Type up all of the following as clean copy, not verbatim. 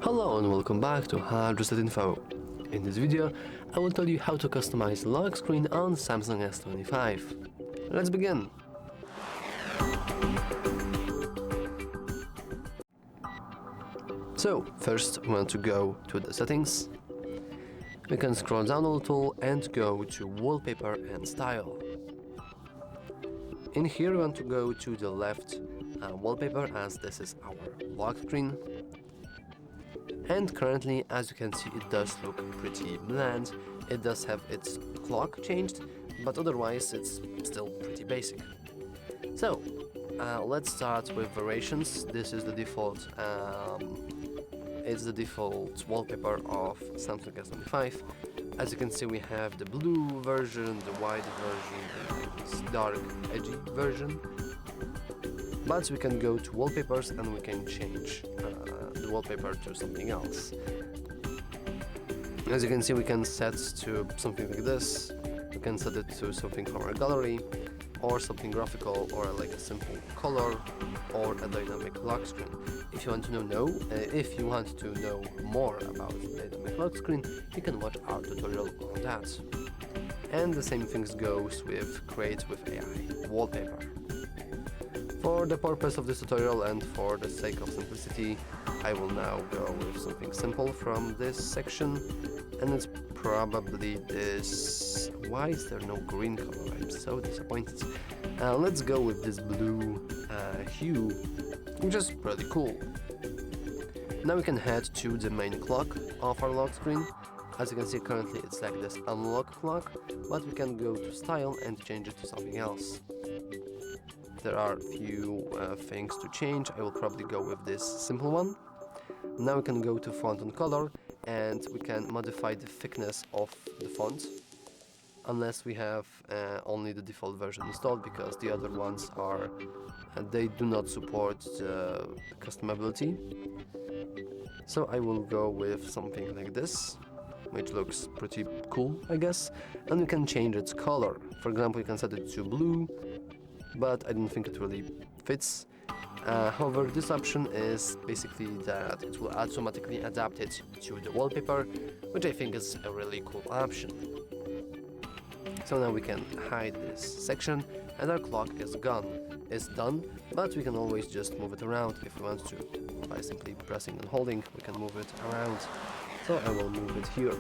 Hello and welcome back to HardReset.Info. In this video, I will tell you how to customize the lock screen on Samsung S25. Let's begin! So, first we want to go to the settings. We can scroll down a little and go to Wallpaper and Style. In here we want to go to the left wallpaper, as this is our lock screen. And currently, as you can see, it does look pretty bland. It does have its clock changed, but otherwise it's still pretty basic. So, let's start with variations. This is the default wallpaper of Samsung S25. As you can see, we have the blue version, the white version, and this dark edgy version. But we can go to wallpapers and we can change the wallpaper to something else. As you can see, we can set to something like this. We can set it to something from our gallery, or something graphical, or like a simple color, or a dynamic lock screen. If you want to know more about dynamic lock screen, you can watch our tutorial on that. And the same things goes with Create with AI wallpaper. For the purpose of this tutorial and for the sake of simplicity, I will now go with something simple from this section, and it's probably this. Why is there no green color? I'm so disappointed. Let's go with this blue hue, which is pretty cool. Now we can head to the main clock of our lock screen. As you can see, currently it's like this unlock clock, but we can go to style and change it to something else. There are a few things to change. I will probably go with this simple one. Now we can go to font and color, and we can modify the thickness of the font, unless we have only the default version installed, because the other ones are they do not support customability. So I will go with something like this, which looks pretty cool, I guess. And we can change its color. For example, you can set it to blue, but I don't think it really fits. However, this option is basically that it will automatically adapt it to the wallpaper, which I think is a really cool option. So now we can hide this section, and our clock is done, but we can always just move it around if we want to. By simply pressing and holding, we can move it around. So I will move it here.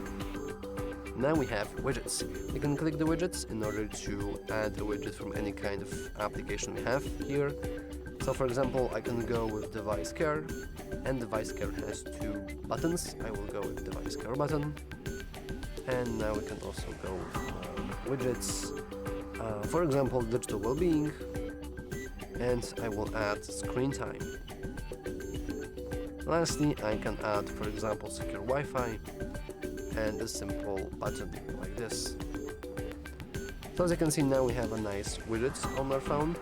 Now we have widgets. You can click the widgets in order to add a widget from any kind of application we have here. So for example, I can go with device care, and device care has two buttons. I will go with device care button. And now we can also go with widgets. For example, digital well-being, and I will add screen time. Lastly, I can add, for example, secure Wi-Fi, and a simple button like this. So as you can see, now we have a nice widgets on our phone.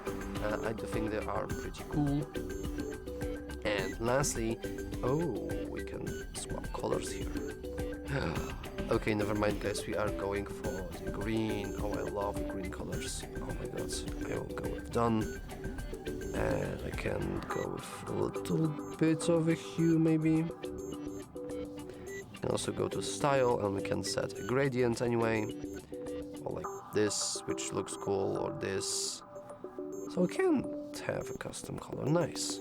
I do think they are pretty cool. And lastly, we can swap colors here. Okay, never mind guys, we are going for the green. Oh, I love green colors. Oh my god, I will go with done. And I can go with a little bit of a hue maybe. We can also go to style, and we can set a gradient anyway, or like this, which looks cool, or this. So we can have a custom color, nice.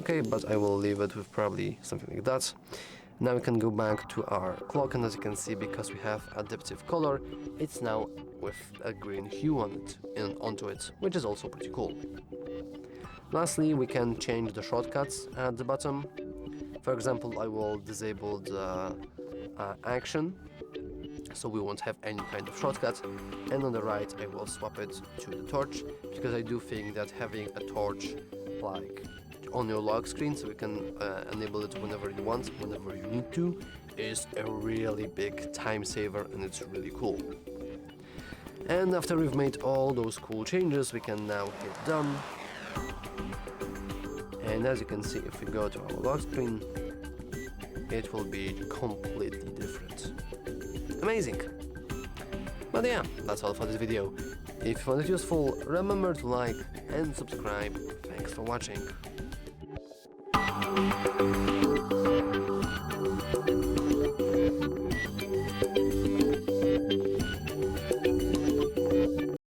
Okay, but I will leave it with probably something like that. Now we can go back to our clock, and as you can see, because we have adaptive color, it's now with a green hue onto it, which is also pretty cool. Lastly, we can change the shortcuts at the bottom. For example, I will disable the action, so we won't have any kind of shortcut. And on the right, I will swap it to the torch, because I do think that having a torch like on your lock screen, so you can enable it whenever you want, whenever you need to, is a really big time saver, and it's really cool. And after we've made all those cool changes, we can now hit done. And as you can see, if we go to our lock screen, it will be completely different. Amazing! But yeah, that's all for this video. If you found it useful, remember to like and subscribe. Thanks for watching.